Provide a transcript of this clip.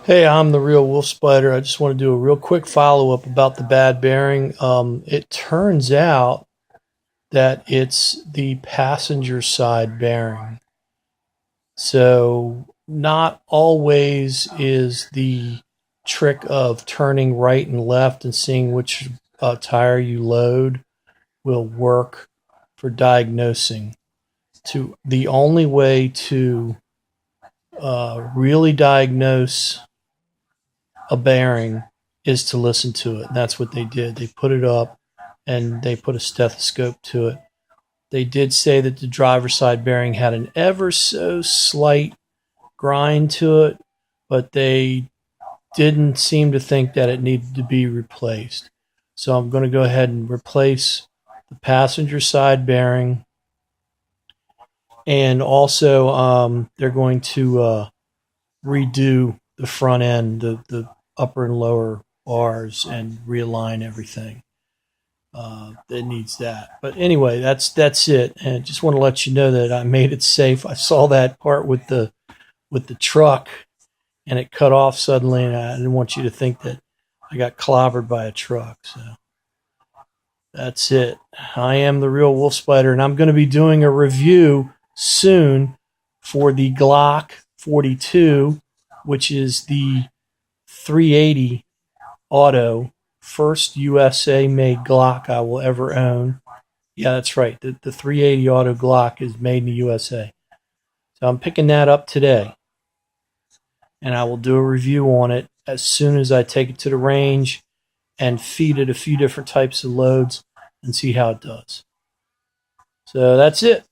Hey, I'm the real Wolf Spider. I just want to do a real quick follow up about the bad bearing. It turns out that it's the passenger side bearing. So, not always is the trick of turning right and left and seeing which tire you load will work for diagnosing. The only way to really diagnose a bearing is to listen to it. And that's what they did. They put it up and they put a stethoscope to it. They did say that the driver's side bearing had an ever so slight grind to it, but they didn't seem to think that it needed to be replaced. So I'm going to go ahead and replace the passenger side bearing. And also, they're going to redo the front end, the upper and lower bars, and realign everything that needs that. But anyway, that's it. And I just want to let you know that I made it safe. I saw that part with the truck, and it cut off suddenly, and I didn't want you to think that I got clobbered by a truck. So that's it. I am the real Wolf Spider, and I'm going to be doing a review soon for the Glock 42, which is the 380 auto, first USA made Glock I will ever own. Yeah, that's right. The 380 auto Glock is made in the USA. So I'm picking that up today. And I will do a review on it as soon as I take it to the range and feed it a few different types of loads and see how it does. So that's it.